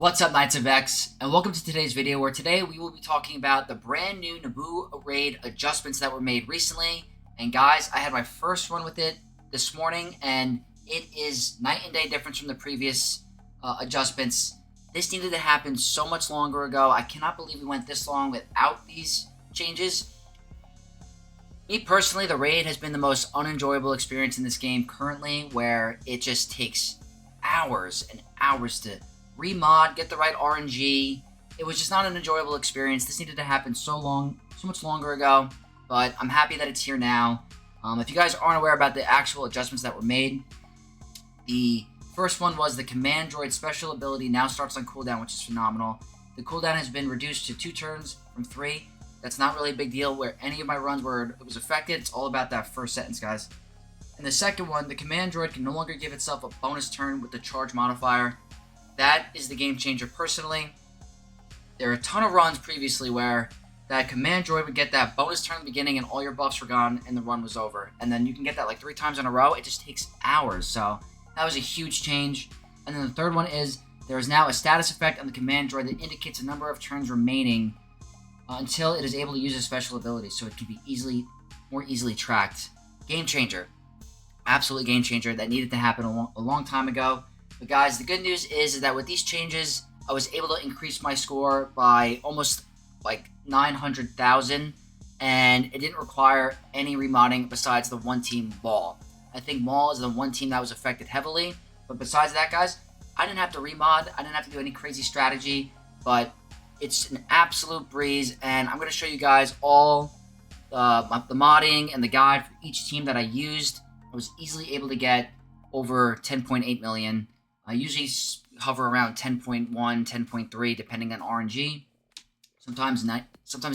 What's up, Knights of X, and welcome to today's video where today we will be talking about the brand new Naboo Raid adjustments that were made recently. And guys, I had my first run with it this morning, and it is night and day difference from the previous adjustments. This needed to happen so much longer ago. I cannot believe we went this long without these changes. Me personally, the raid has been the most unenjoyable experience in this game currently, where it just takes hours and hours to remod, get the right RNG. It was just not an enjoyable experience. This needed to happen so much longer ago, but I'm happy that it's here now. If you guys aren't aware about the actual adjustments that were made, the first one was the command droid special ability now starts on cooldown, which is phenomenal. The cooldown has been reduced to 2 turns from 3. That's not really a big deal where any of my runs where it was affected. It's all about that first sentence, guys. And the second one, the command droid can no longer give itself a bonus turn with the charge modifier. That is the game changer personally. There are a ton of runs previously where that command droid would get that bonus turn in the beginning and all your buffs were gone and the run was over. And then you can get that like 3 times in a row. It just takes hours. So that was a huge change. And then the third one is there is now a status effect on the command droid that indicates a number of turns remaining until it is able to use a special ability. So it can be more easily tracked. Game changer. Absolute game changer that needed to happen a long time ago. But guys, the good news is that with these changes, I was able to increase my score by almost like 900,000, and it didn't require any remodding besides the one team Maul. I think Maul is the one team that was affected heavily, but besides that, guys, I didn't have to remod, I didn't have to do any crazy strategy, but it's an absolute breeze, and I'm going to show you guys all the modding and the guide for each team that I used. I was easily able to get over 10.8 million. I usually hover around 10.1, 10.3, depending on RNG. Sometimes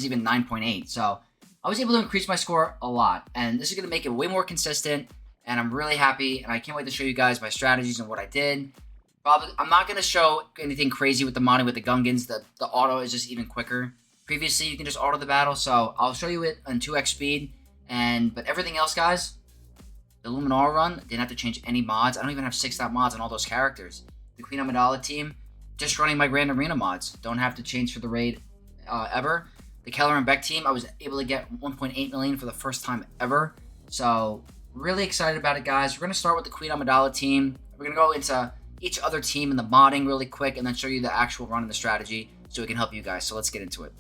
even 9.8. So I was able to increase my score a lot, and this is going to make it way more consistent. And I'm really happy, and I can't wait to show you guys my strategies and what I did. I'm not going to show anything crazy with the modding with the Gungans. The auto is just even quicker. Previously, you can just auto the battle, so I'll show you it on 2x speed. But everything else, guys. The Luminara run, didn't have to change any mods. I don't even have 6-star mods on all those characters. The Queen Amidala team, just running my Grand Arena mods. Don't have to change for the raid ever. The Kelleran Beck team, I was able to get 1.8 million for the first time ever. So, really excited about it, guys. We're going to start with the Queen Amidala team. We're going to go into each other team in the modding really quick and then show you the actual run and the strategy so it can help you guys. So, let's get into it.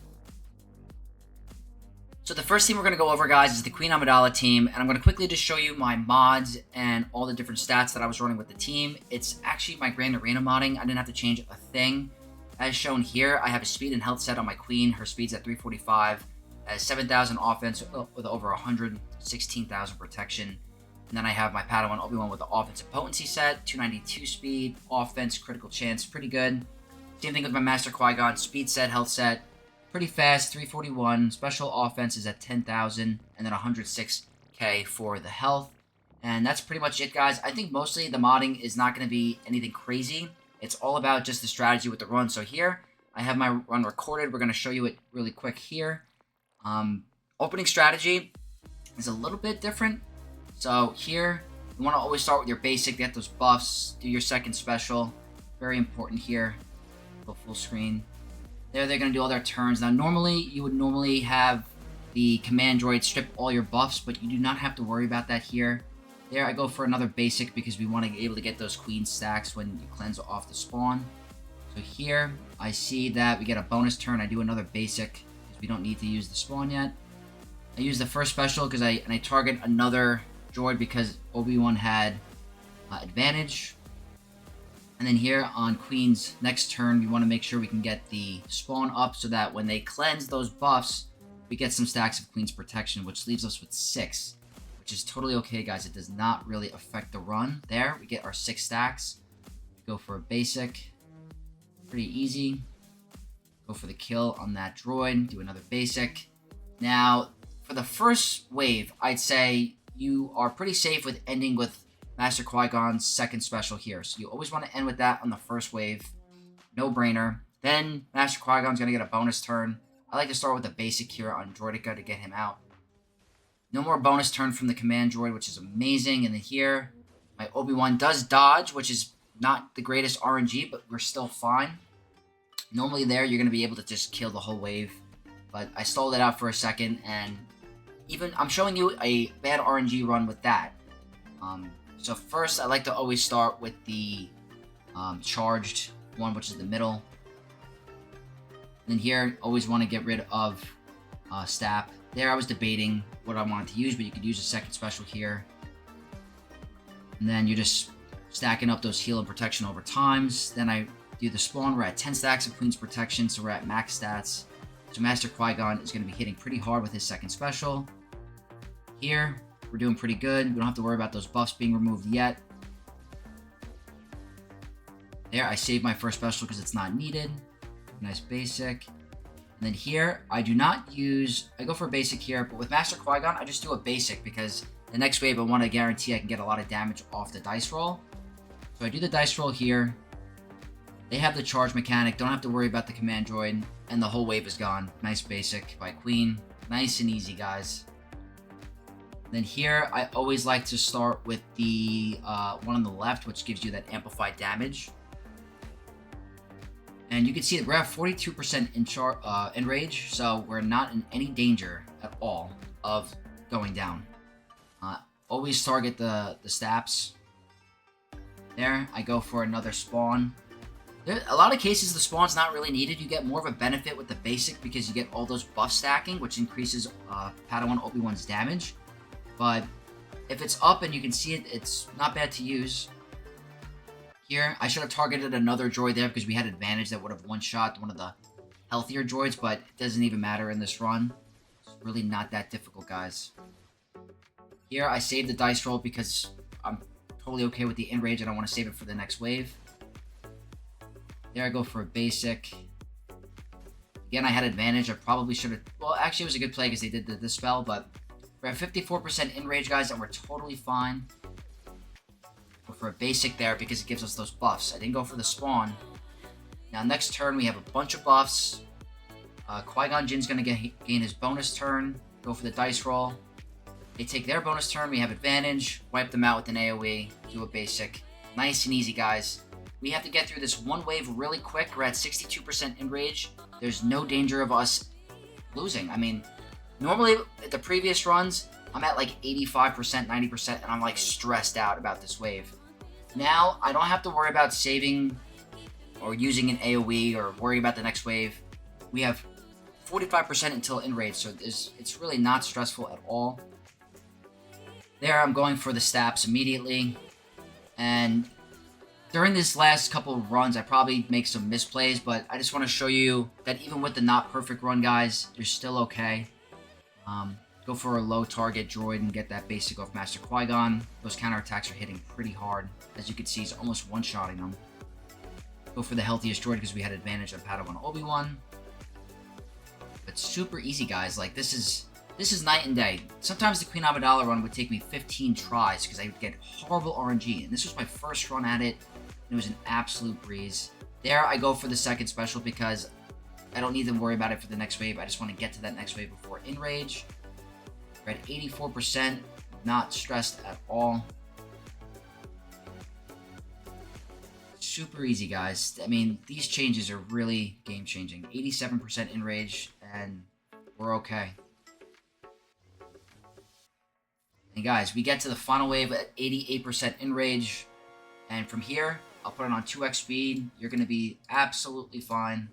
So the first team we're going to go over, guys, is the Queen Amidala team, and I'm going to quickly just show you my mods and all the different stats that I was running with the team. It's actually my Grand Arena modding. I didn't have to change a thing. As shown here, I have a speed and health set on my Queen. Her speed's at 345, has 7,000 offense with over 116,000 protection. And then I have my Padawan Obi-Wan with the offensive potency set, 292 speed, offense, critical chance, pretty good. Same thing with my Master Qui-Gon, speed set, health set. Pretty fast, 341. Special offense is at 10,000, and then 106k for the health. And that's pretty much it, guys. I think mostly the modding is not going to be anything crazy. It's all about just the strategy with the run. So here, I have my run recorded. We're going to show you it really quick here. Opening strategy is a little bit different. So here, you want to always start with your basic, get those buffs, do your second special. Very important here. Go full screen. They're going to do all their turns. Now, normally, you would have the command droid strip all your buffs, but you do not have to worry about that here. There, I go for another basic because we want to be able to get those queen stacks when you cleanse off the spawn. So here, I see that we get a bonus turn. I do another basic because we don't need to use the spawn yet. I use the first special because I target another droid because Obi-Wan had advantage. And then here on Queen's next turn, we want to make sure we can get the spawn up so that when they cleanse those buffs, we get some stacks of Queen's protection, which leaves us with 6, which is totally okay, guys. It does not really affect the run. There, we get our 6 stacks. Go for a basic. Pretty easy. Go for the kill on that droid. Do another basic. Now, for the first wave, I'd say you are pretty safe with ending with Master Qui-Gon's second special here. So you always want to end with that on the first wave. No brainer. Then Master Qui-Gon's going to get a bonus turn. I like to start with a basic here on Droideka to get him out. No more bonus turn from the command droid, which is amazing. And then here, my Obi-Wan does dodge, which is not the greatest RNG, but we're still fine. Normally there, you're going to be able to just kill the whole wave. But I stalled it out for a second, and even I'm showing you a bad RNG run with that. So first, I like to always start with the charged one, which is the middle. And then here, always want to get rid of Stap. There, I was debating what I wanted to use, but you could use a second special here. And then you're just stacking up those heal and protection over times. Then I do the spawn. We're at 10 stacks of Queen's Protection, so we're at max stats. So Master Qui-Gon is going to be hitting pretty hard with his second special. Here, we're doing pretty good. We don't have to worry about those buffs being removed yet. There, I saved my first special because it's not needed. Nice basic. And then here, I do not use... I go for a basic here, but with Master Qui-Gon, I just do a basic because the next wave I want to guarantee I can get a lot of damage off the dice roll. So I do the dice roll here. They have the charge mechanic. Don't have to worry about the command droid. And the whole wave is gone. Nice basic by Queen. Nice and easy, guys. Then here, I always like to start with the one on the left, which gives you that amplified damage. And you can see that we're at 42% in rage, so we're not in any danger at all of going down. Always target the Staps. There, I go for another spawn. A lot of cases, the spawn's not really needed. You get more of a benefit with the basic because you get all those buff stacking, which increases Padawan Obi-Wan's damage. But if it's up and you can see it, it's not bad to use. Here, I should have targeted another droid there because we had advantage that would have one-shot one of the healthier droids, but it doesn't even matter in this run. It's really not that difficult, guys. Here, I saved the dice roll because I'm totally okay with the in-rage and I want to save it for the next wave. There I go for a basic. Again, I had advantage. I probably should have... Well, actually, it was a good play because they did the dispel, but we're at 54% in rage, guys, and we're totally fine. Go for a basic there because it gives us those buffs. I didn't go for the spawn. Now, next turn, we have a bunch of buffs. Qui-Gon Jinn's going to gain his bonus turn. Go for the dice roll. They take their bonus turn. We have advantage. Wipe them out with an AoE. Do a basic. Nice and easy, guys. We have to get through this one wave really quick. We're at 62% in rage. There's no danger of us losing. I mean, normally at the previous runs, I'm at like 85%, 90%, and I'm like stressed out about this wave. Now, I don't have to worry about saving or using an AoE or worrying about the next wave. We have 45% until in rage, so it's really not stressful at all. There, I'm going for the Staps immediately. And during this last couple of runs, I probably make some misplays, but I just want to show you that even with the not perfect run, guys, you're still okay. Go for a low target droid and get that basic off Master Qui-Gon. Those counterattacks are hitting pretty hard. As you can see, he's almost one-shotting them. Go for the healthiest droid because we had advantage on Padawan Obi-Wan. But super easy, guys. Like, this is night and day. Sometimes the Queen Amidala run would take me 15 tries because I would get horrible RNG. And this was my first run at it. And it was an absolute breeze. There, I go for the second special because I don't need to worry about it for the next wave. I just want to get to that next wave before in rage. We're at 84%. Not stressed at all. Super easy, guys. I mean, these changes are really game-changing. 87% in rage, and we're okay. And guys, we get to the final wave at 88% in rage. And from here, I'll put it on 2x speed. You're going to be absolutely fine.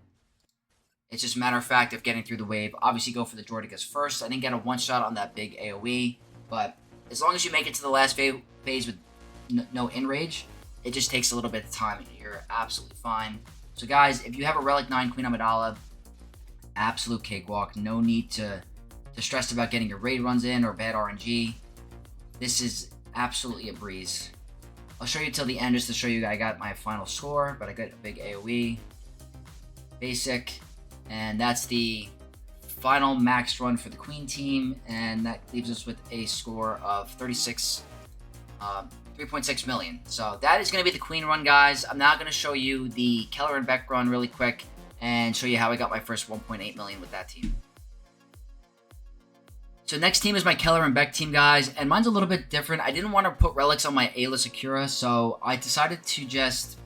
It's just a matter of fact of getting through the wave. Obviously, go for the Droidicus first. I didn't get a one-shot on that big AoE. But as long as you make it to the last phase with no in-rage, it just takes a little bit of time. And you're absolutely fine. So guys, if you have a Relic 9 Queen Amidala, absolute cakewalk. No need to stress about getting your raid runs in or bad RNG. This is absolutely a breeze. I'll show you till the end just to show you I got my final score, but I got a big AoE. Basic. And that's the final max run for the Queen team, and that leaves us with a score of 3.6 million. So that is going to be the Queen run, guys. I'm now going to show you the Kelleran Beck run really quick and show you how I got my first 1.8 million with that team. So next team is my Kelleran Beck team, guys, and mine's a little bit different. I didn't want to put relics on my Ayla Sakura, so I decided to just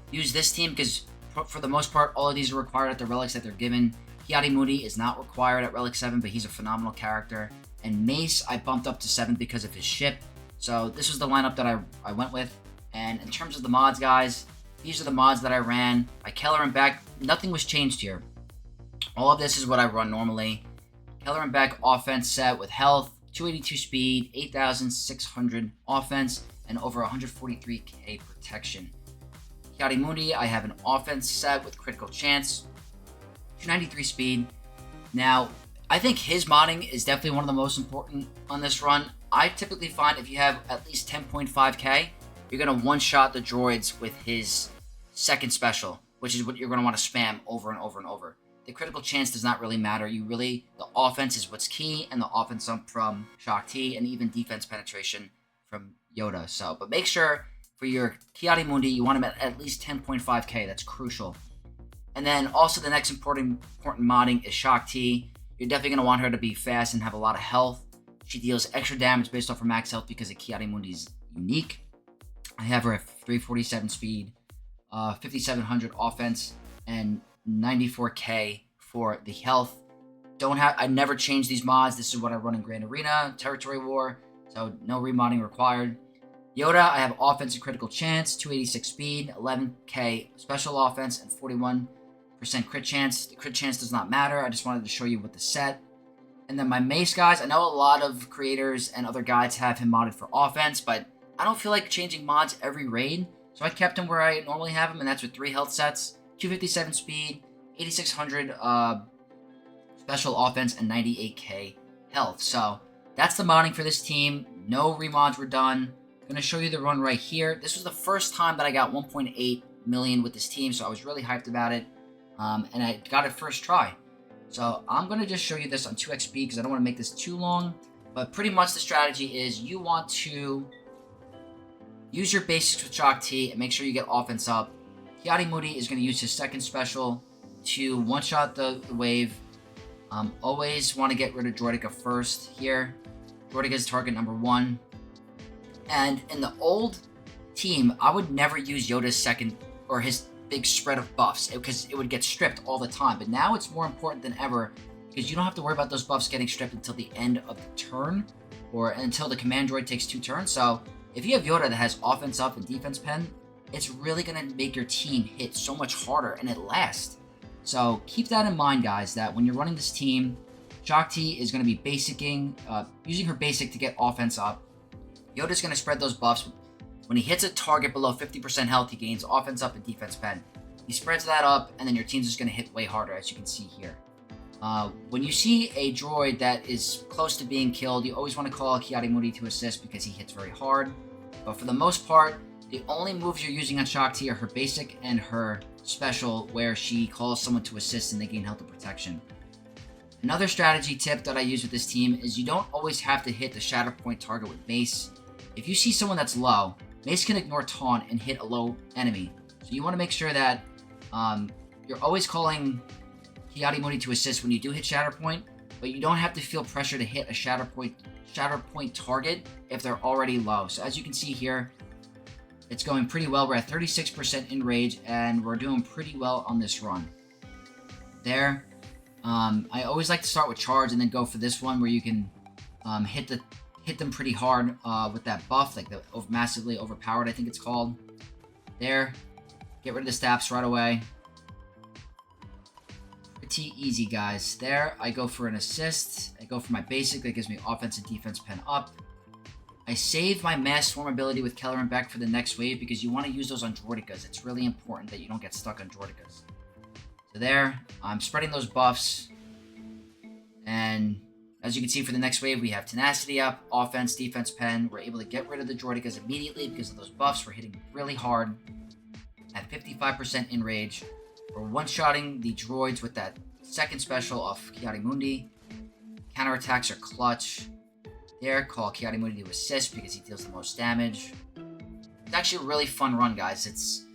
use this team because for the most part, all of these are required at the relics that they're given. Kiarimuri is not required at relic 7, but he's a phenomenal character. And Mace, I bumped up to 7 because of his ship. So this was the lineup that I went with. And in terms of the mods, guys, these are the mods that I ran. By Kelleran back, nothing was changed here. All of this is what I run normally. Kelleran back offense set with health, 282 speed, 8,600 offense, and over 143k protection. Kiarimuri, I have an offense set with critical chance, 293 speed. Now, I think his modding is definitely one of the most important on this run. I typically find if you have at least 10.5k, you're going to one-shot the droids with his second special, which is what you're going to want to spam over and over and over. The critical chance does not really matter. The offense is what's key, and the offense up from Shaak Ti, and even defense penetration from Yoda. So, but make sure for your Kiarimuri, you want him at least 10.5k. That's crucial. And then also the next important modding is Shaak Ti. You're definitely going to want her to be fast and have a lot of health. She deals extra damage based off her max health because of Kiarimuri's unique. I have her at 347 speed, 5,700 offense, and 94k for the health. I never change these mods. This is what I run in Grand Arena, Territory War, so no remodding required. Yoda, I have offense and critical chance, 286 speed, 11k special offense, and 41% crit chance. The crit chance does not matter. I just wanted to show you what the set. And then my Mace, guys, I know a lot of creators and other guides have him modded for offense, but I don't feel like changing mods every raid, so I kept him where I normally have him, and that's with 3 health sets, 257 speed, 8,600 special offense, and 98k health. So that's the modding for this team. No remods were done. I'm going to show you the run right here. This was the first time that I got 1.8 million with this team, so I was really hyped about it, and I got it first try. So I'm going to just show you this on 2xp because I don't want to make this too long, but pretty much the strategy is you want to use your basics with Shaak Ti and make sure you get offense up. Kiarimuri is going to use his second special to one-shot the wave. Always want to get rid of Droideka first here. Droideka is target number 1. And in the old team, I would never use Yoda's second or his big spread of buffs because it would get stripped all the time. But now it's more important than ever because you don't have to worry about those buffs getting stripped until the end of the turn or until the command droid takes 2 turns. So if you have Yoda that has offense up and defense pen, it's really going to make your team hit so much harder and it lasts. So keep that in mind, guys, that when you're running this team, Shaak Ti is going to be using her basic to get offense up. Yoda's going to spread those buffs. When he hits a target below 50% health, he gains offense up and defense pen. He spreads that up, and then your team's just going to hit way harder, as you can see here. When you see a droid that is close to being killed, you always want to call Kiarimuri to assist because he hits very hard. But for the most part, the only moves you're using on Shaak Ti are her basic and her special, where she calls someone to assist and they gain health and protection. Another strategy tip that I use with this team is you don't always have to hit the shatter point target with Mace. If you see someone that's low, Mace can ignore taunt and hit a low enemy. So you want to make sure that you're always calling Kiarimuri to assist when you do hit shatter point, but you don't have to feel pressure to hit a shatter point target if they're already low. So as you can see here, it's going pretty well. We're at 36% in rage, and we're doing pretty well on this run. There. I always like to start with charge and then go for this one where you can hit them pretty hard with that buff, like the massively overpowered, I think it's called. There. Get rid of the stabs right away. Pretty easy, guys. There, I go for an assist. I go for my basic that gives me offense and defense pen up. I save my mass swarm ability with Kelleran back for the next wave because you want to use those on Droidekas. It's really important that you don't get stuck on Droidekas. So there, I'm spreading those buffs. And as you can see for the next wave, we have tenacity up, offense, defense pen. We're able to get rid of the Droidekas immediately because of those buffs. We're hitting really hard at 55% in rage. We're one-shotting the droids with that second special of Kiarimuri. Counterattacks are clutch. There, call Kiarimuri to assist because he deals the most damage. It's actually a really fun run, guys. It's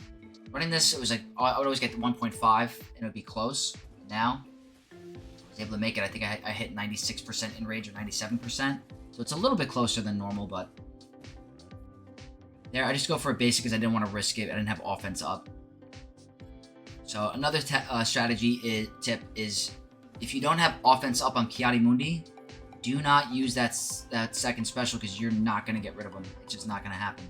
running this, it was like, I would always get to 1.5 and it would be close. Now, I was able to make it. I think I hit 96% in rage or 97%. So it's a little bit closer than normal, but there, I just go for a basic because I didn't want to risk it. I didn't have offense up. So another tip is if you don't have offense up on Ki-Adi-Mundi, do not use that second special because you're not going to get rid of them. It's just not going to happen.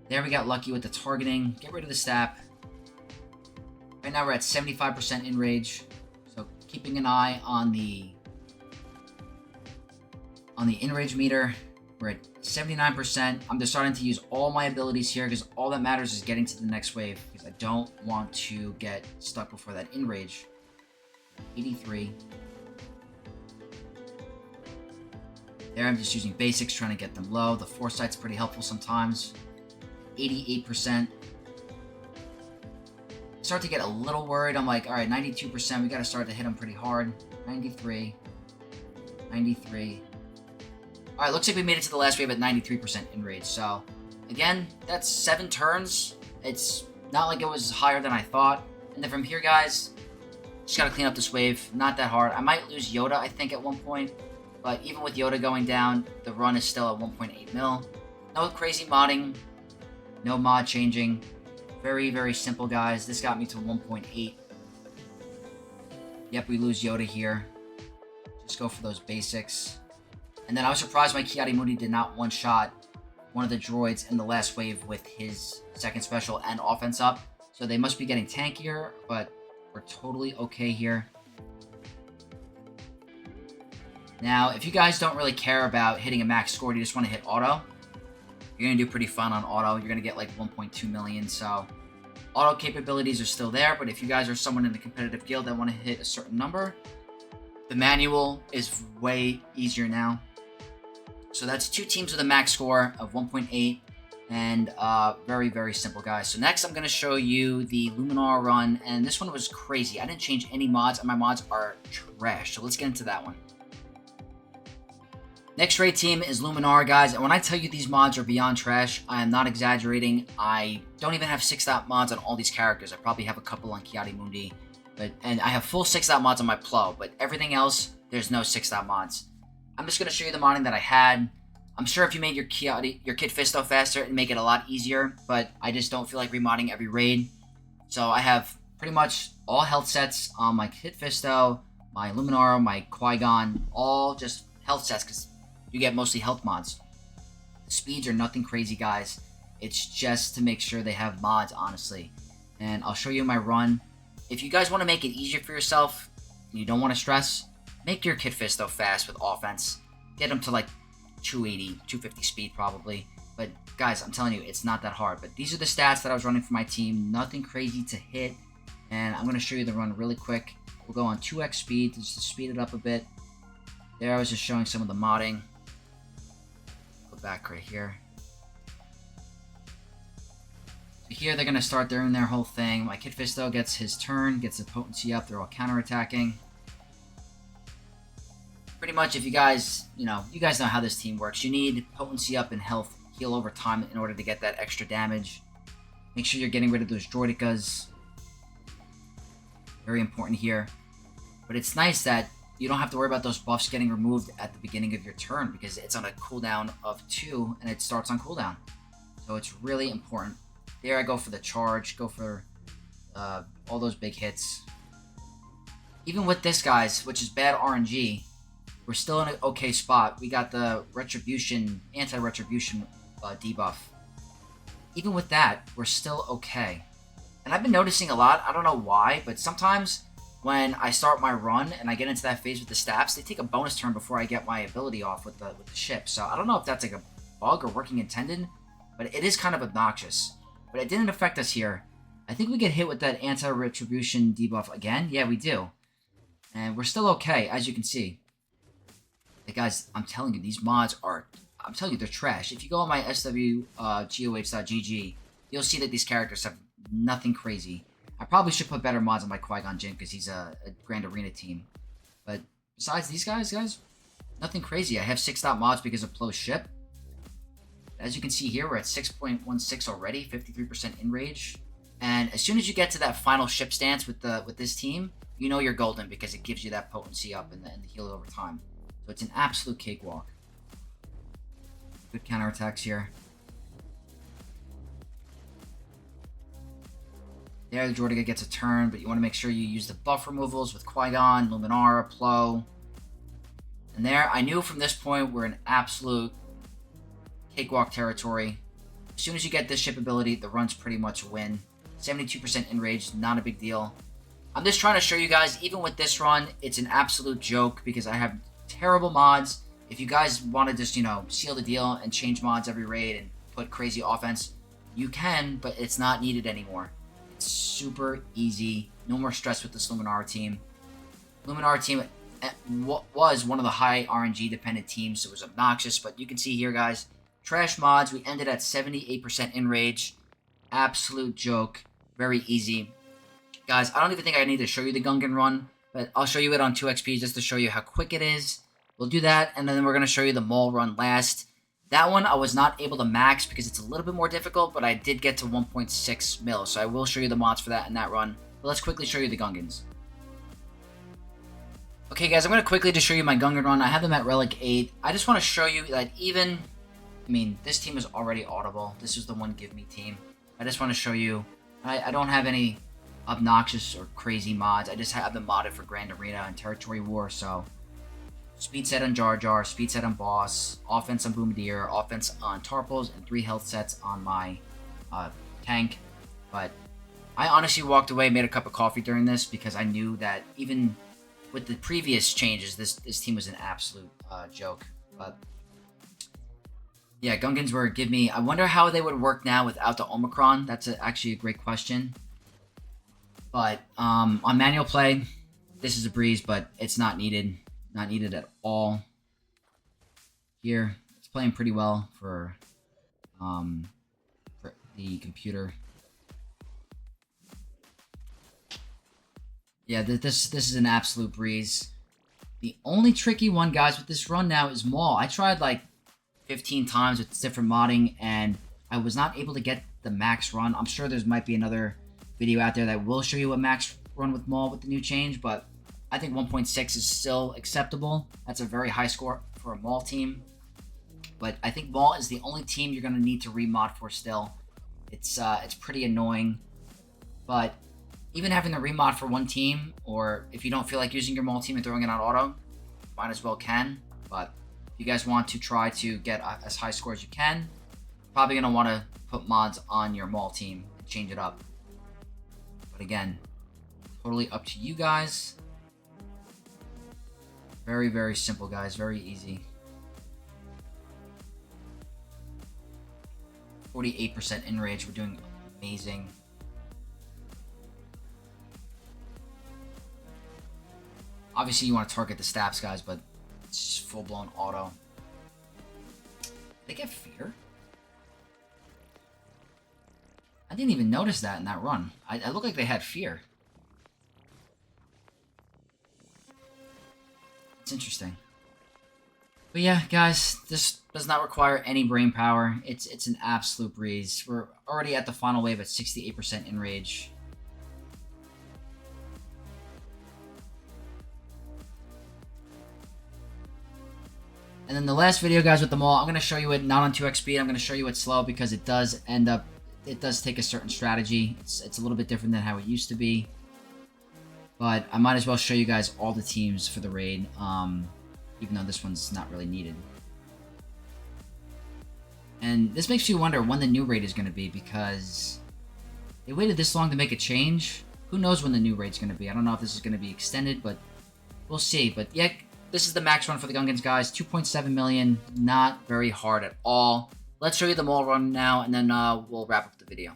There we got lucky with the targeting. Get rid of the stab. Right now we're at 75% in rage. So keeping an eye on the in-rage meter. We're at 79%. I'm just starting to use all my abilities here because all that matters is getting to the next wave because I don't want to get stuck before that in-rage. 83. There I'm just using basics, trying to get them low. The foresight's pretty helpful sometimes. 88%. Start to get a little worried. I'm like, all right, 92%. We got to start to hit them pretty hard. 93. 93. All right, looks like we made it to the last wave at 93% in rage. So, again, that's 7 turns. It's not like it was higher than I thought. And then from here, guys, just got to clean up this wave. Not that hard. I might lose Yoda, I think, at one point. But even with Yoda going down, the run is still at 1.8 mil. No crazy modding. No mod changing. Very, very simple, guys. This got me to 1.8. Yep, we lose Yoda here. Just go for those basics. And then I was surprised my Ki-Adi-Mundi did not one-shot one of the droids in the last wave with his second special and offense up. So they must be getting tankier, but we're totally okay here. Now, if you guys don't really care about hitting a max score, you just want to hit auto, you're going to do pretty fun on auto. You're going to get like 1.2 million, so auto capabilities are still there, but if you guys are someone in the competitive guild that want to hit a certain number, the manual is way easier now. So that's 2 teams with a max score of 1.8, and very, very simple, guys. So next, I'm going to show you the Luminara run, and this one was crazy. I didn't change any mods, and my mods are trash, so let's get into that one. Next raid team is Luminara, guys, and when I tell you these mods are beyond trash, I am not exaggerating. I don't even have 6-dot mods on all these characters. I probably have a couple on Ki-Adi-Mundi, and I have full 6-dot mods on my Plo, but everything else, there's no 6-dot mods. I'm just going to show you the modding that I had. I'm sure if you made your Kit Fisto faster, it'd make it a lot easier, but I just don't feel like remodding every raid. So I have pretty much all health sets on my Kit Fisto, my Luminara, my Qui-Gon, all just health sets because you get mostly health mods. The speeds are nothing crazy, guys. It's just to make sure they have mods, honestly. And I'll show you my run. If you guys want to make it easier for yourself, and you don't want to stress, make your Kit Fisto fast with offense. Get them to like 280, 250 speed probably. But guys, I'm telling you, it's not that hard. But these are the stats that I was running for my team. Nothing crazy to hit. And I'm going to show you the run really quick. We'll go on 2x speed just to speed it up a bit. There I was just showing some of the modding. Back right here. So here they're going to start doing their whole thing. My Kit Fisto gets his turn, gets the potency up. They're all counterattacking. Pretty much, if you guys, you guys know how this team works. You need potency up and health heal over time in order to get that extra damage. Make sure you're getting rid of those droidicas. Very important here. But it's nice that you don't have to worry about those buffs getting removed at the beginning of your turn because it's on a cooldown of 2 and it starts on cooldown. So it's really important. There I go for the charge, go for all those big hits. Even with this, guys, which is bad RNG, we're still in an okay spot. We got the retribution, anti-retribution debuff. Even with that, we're still okay. And I've been noticing a lot, I don't know why, but sometimes when I start my run and I get into that phase with the stabs, they take a bonus turn before I get my ability off with the ship. So I don't know if that's like a bug or working intended, but it is kind of obnoxious. But it didn't affect us here. I think we get hit with that anti-retribution debuff again. Yeah, we do. And we're still okay, as you can see. Hey guys, I'm telling you, these mods are, I'm telling you, they're trash. If you go on my SWGOH.gg, you'll see that these characters have nothing crazy. I probably should put better mods on my Qui-Gon Jinn because he's a Grand Arena team. But besides these guys, nothing crazy. I have 6-dot mods because of Plo's ship. As you can see here, we're at 6.16 already, 53% in rage. And as soon as you get to that final ship stance with this team, you know you're golden because it gives you that potency up and the heal over time. So it's an absolute cakewalk. Good counterattacks here. There, the Jordiga gets a turn, but you want to make sure you use the buff removals with Qui-Gon, Luminara, Plo. And there, I knew from this point we're in absolute cakewalk territory. As soon as you get this ship ability, the run's pretty much a win. 72% enraged, not a big deal. I'm just trying to show you guys, even with this run, it's an absolute joke because I have terrible mods. If you guys want to just, seal the deal and change mods every raid and put crazy offense, you can, but it's not needed anymore. It's super easy. No more stress with this Luminara team. Luminara team was one of the high RNG dependent teams, so it was obnoxious, but you can see here, guys, trash mods. We ended at 78% enrage. Absolute joke. Very easy. Guys, I don't even think I need to show you the Gungan run, but I'll show you it on 2XP just to show you how quick it is. We'll do that, and then we're going to show you the Maul run last. That one I was not able to max because it's a little bit more difficult, but I did get to 1.6 mil, so I will show you the mods for that in that run. But let's quickly show you the Gungans. Okay, guys, I'm going to quickly just show you my Gungan run. I have them at Relic 8. I just want to show you that even... this team is already audible. This is the one Give Me team. I just want to show you... I don't have any obnoxious or crazy mods. I just have them modded for Grand Arena and Territory War, so... Speed set on Jar Jar, speed set on Boss, offense on Bombardier, offense on Tarpals, and 3 health sets on my tank. But I honestly walked away, made a cup of coffee during this because I knew that even with the previous changes, this team was an absolute joke. But yeah, Gungans were Give Me. I wonder how they would work now without the Omicron. That's actually a great question. But on manual play, this is a breeze, but it's not needed. Not needed at all. Here, it's playing pretty well for the computer. Yeah, this is an absolute breeze. The only tricky one, guys, with this run now is Maul. I tried like 15 times with different modding, and I was not able to get the max run. I'm sure there might be another video out there that will show you a max run with Maul with the new change, but I think 1.6 is still acceptable. That's a very high score for a Maul team. But I think Maul is the only team you're going to need to remod for still. It's pretty annoying. But even having the remod for one team, or if you don't feel like using your Maul team and throwing it on auto, might as well can. But if you guys want to try to get as high score as you can, probably going to want to put mods on your Maul team and change it up. But again, totally up to you guys. Very, very simple, guys. Very easy. 48% enrage. We're doing amazing. Obviously, you want to target the staffs, guys, but it's just full-blown auto. Did they get fear? I didn't even notice that in that run. I looked like they had fear. It's interesting. But yeah, guys, this does not require any brain power. It's an absolute breeze. We're already at the final wave at 68% enrage. And then the last video, guys, with the Maul, I'm going to show you it not on 2x speed. I'm going to show you it slow because it does take a certain strategy. It's a little bit different than how it used to be. But I might as well show you guys all the teams for the raid, even though this one's not really needed. And this makes you wonder when the new raid is going to be, because they waited this long to make a change. Who knows when the new raid's going to be? I don't know if this is going to be extended, but we'll see. But yeah, this is the max run for the Gungans, guys. 2.7 million, not very hard at all. Let's show you the Maul run now, and then we'll wrap up the video.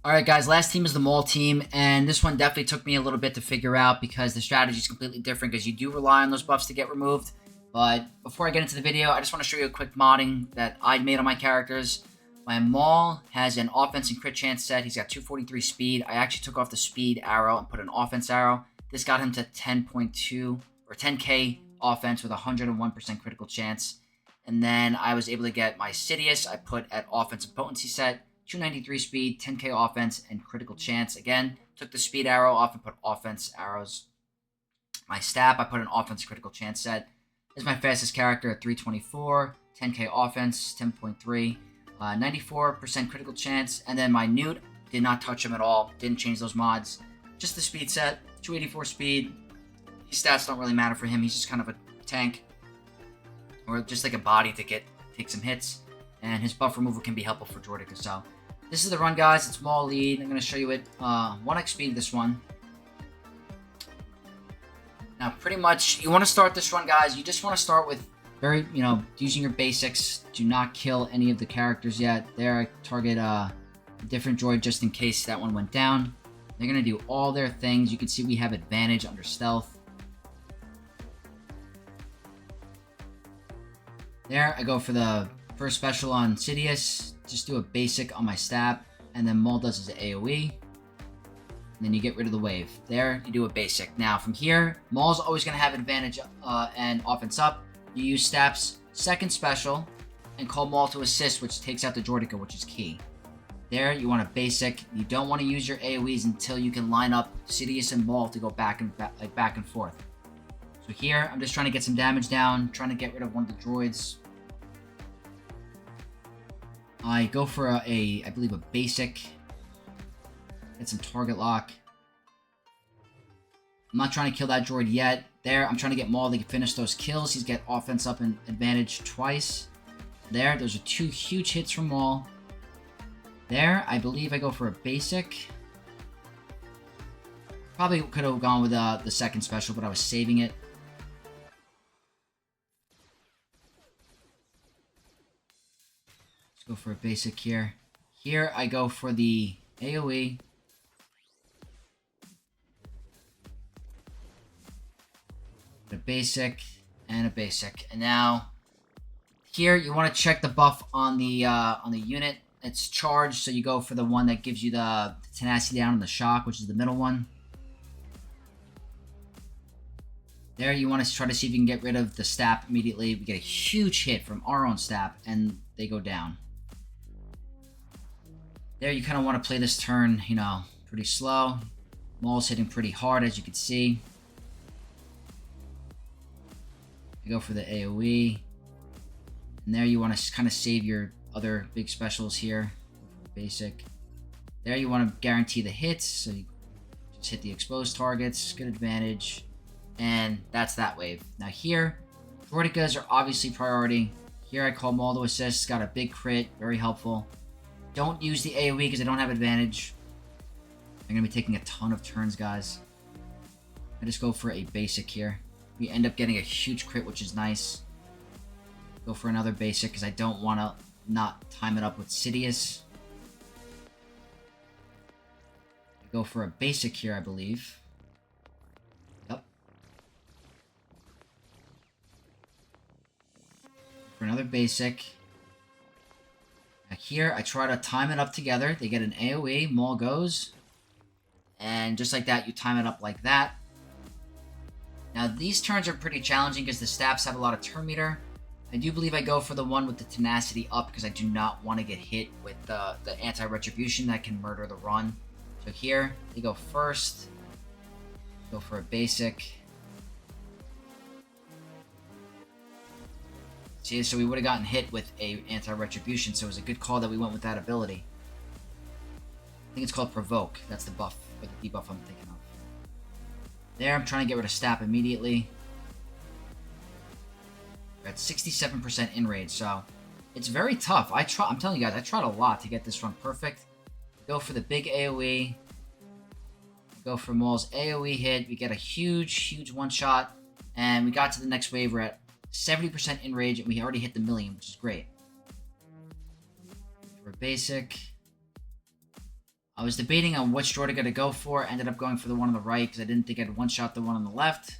Alright guys, last team is the Maul team, and this one definitely took me a little bit to figure out because the strategy is completely different because you do rely on those buffs to get removed. But before I get into the video, I just want to show you a quick modding that I made on my characters. My Maul has an offense and crit chance set. He's got 243 speed. I actually took off the speed arrow and put an offense arrow. This got him to 10.2 or 10k offense with 101% critical chance. And then I was able to get my Sidious. I put at offense and potency set. 293 speed, 10k offense, and critical chance. Again, took the speed arrow off and put offense arrows. My stab, I put an offense critical chance set. This is my fastest character at 324, 10k offense, 10.3, 94% critical chance. And then my Newt Did not touch him at all. Didn't change those mods. Just the speed set. 284 speed. These stats don't really matter for him. He's just kind of a tank. Or just like a body to take some hits. And his buff removal can be helpful for Jordica. So this is the run, guys. It's Maul lead. I'm going to show you it. 1x speed this one. Now, pretty much, you want to start this run, guys. You just want to start with using your basics. Do not kill any of the characters yet. There, I target a different droid just in case that one went down. They're going to do all their things. You can see we have advantage under stealth. There, I go for the first special on Sidious. Just do a basic on my stab. And then Maul does his AoE. And then you get rid of the wave. There, you do a basic. Now, from here, Maul's always going to have advantage and offense up. You use Stap's second special and call Maul to assist, which takes out the Jordica, which is key. There, you want a basic. You don't want to use your AoEs until you can line up Sidious and Maul to go back and forth. So here, I'm just trying to get some damage down, trying to get rid of one of the droids. I go for I believe a basic. Get some target lock. I'm not trying to kill that droid yet. There, I'm trying to get Maul to finish those kills. He's get offense up and advantage twice. There, those are 2 huge hits from Maul. There, I believe I go for a basic. Probably could have gone with the second special, but I was saving it. Let's go for a basic here. Here, I go for the AoE. A basic and a basic, and now here you want to check the buff on the unit. It's charged, so you go for the one that gives you the tenacity down and the shock, which is the middle one. There, you want to try to see if you can get rid of the Stap immediately. We get a huge hit from our own Stap, and they go down. There, you kind of want to play this turn, pretty slow. Maul's hitting pretty hard, as you can see. You go for the AoE. And there you want to kind of save your other big specials here. Basic. There you want to guarantee the hits. So you just hit the exposed targets. Good advantage. And that's that wave. Now here, Droidicas are obviously priority. Here I call Maul to assist. Got a big crit. Very helpful. Don't use the AoE because I don't have advantage. I'm going to be taking a ton of turns, guys. I just go for a basic here. We end up getting a huge crit, which is nice. Go for another basic, because I don't want to not time it up with Sidious. Go for a basic here, I believe. Yep. For another basic. Now here, I try to time it up together. They get an AoE, Maul goes. And just like that, you time it up like that. Now, these turns are pretty challenging because the Staps have a lot of turn meter. I do believe I go for the one with the tenacity up because I do not want to get hit with the anti-retribution that can murder the run. So here, they go first. Go for a basic. See, so we would have gotten hit with a anti-retribution, so it was a good call that we went with that ability. I think it's called Provoke. That's the buff, or the debuff I'm thinking of. There, I'm trying to get rid of Stap immediately. We're at 67% in rage, so it's very tough. I'm telling you guys, I tried a lot to get this run perfect. Go for the big AoE. Go for Maul's AoE hit. We get a huge one-shot. And we got to the next wave. We're at 70% in rage, and we already hit the million, which is great. For basic. I was debating on which Droidica to go for. Ended up going for the one on the right, because I didn't think I'd one-shot the one on the left.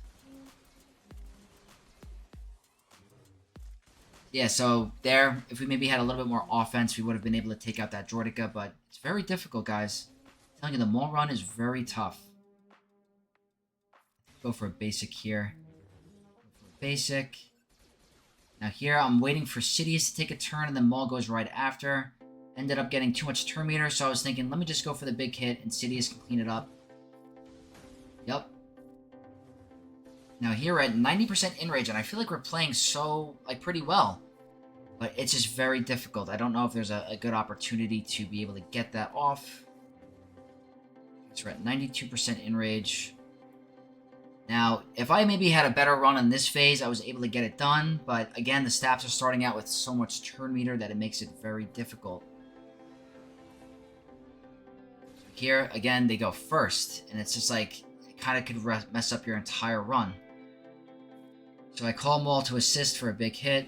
Yeah, so there, if we maybe had a little bit more offense, we would have been able to take out that Droidica, but it's very difficult, guys. I'm telling you, the Maul run is very tough. Go for a basic here. Go for a basic. Now here, I'm waiting for Sidious to take a turn, and then Maul goes right after. Ended up getting too much turn meter, so I was thinking, let me just go for the big hit, and Sidious can clean it up. Yep. Now here we're at 90% in rage, and I feel like we're playing so, pretty well. But it's just very difficult. I don't know if there's a good opportunity to be able to get that off. So we're at 92% in rage. Now, if I maybe had a better run on this phase, I was able to get it done. But again, the stats are starting out with so much turn meter that it makes it very difficult. So here, again, they go first. And it's just like, it kind of could mess up your entire run. So I call Maul to assist for a big hit.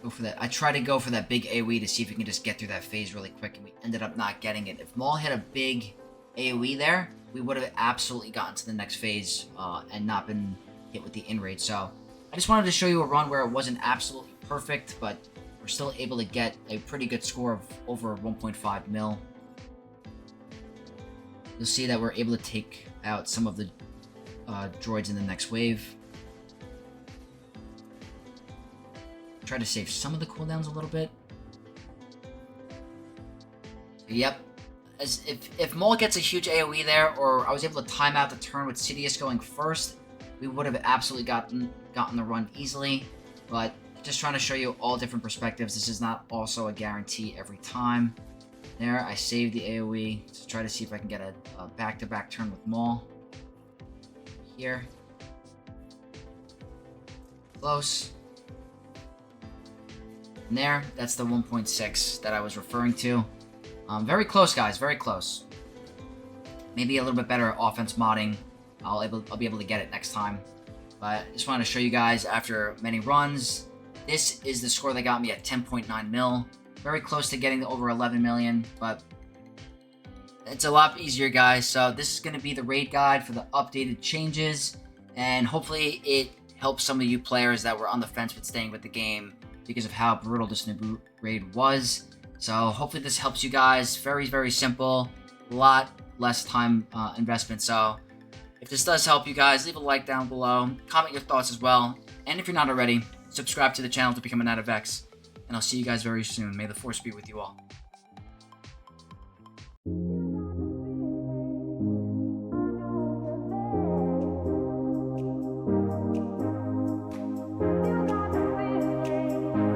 Go for that. I try to go for that big AoE to see if we can just get through that phase really quick, and we ended up not getting it. If Maul hit a big AoE there, we would have absolutely gotten to the next phase and not been hit with the in-rage. So I just wanted to show you a run where it wasn't absolutely perfect, but we're still able to get a pretty good score of over 1.5 mil. You'll see that we're able to take out some of the droids in the next wave. Try to save some of the cooldowns a little bit. Yep. If Maul gets a huge AoE there, or I was able to time out the turn with Sidious going first, we would have absolutely gotten the run easily. But just trying to show you all different perspectives. This is not also a guarantee every time. There, I saved the AoE to try to see if I can get a back-to-back turn with Maul. Here. Close. And there, that's the 1.6 that I was referring to. Very close, guys. Very close. Maybe a little bit better offense modding. I'll be able to get it next time. But I just wanted to show you guys after many runs. This is the score that got me at 10.9 mil. Very close to getting to over 11 million, but it's a lot easier, guys. So this is going to be the raid guide for the updated changes, and hopefully it helps some of you players that were on the fence with staying with the game because of how brutal this Naboo raid was. So hopefully this helps you guys. Very, very simple. A lot less time investment. So if this does help you guys, leave a like down below. Comment your thoughts as well. And if you're not already, subscribe to the channel to become an AdamVex. And I'll see you guys very soon. May the Force be with you all.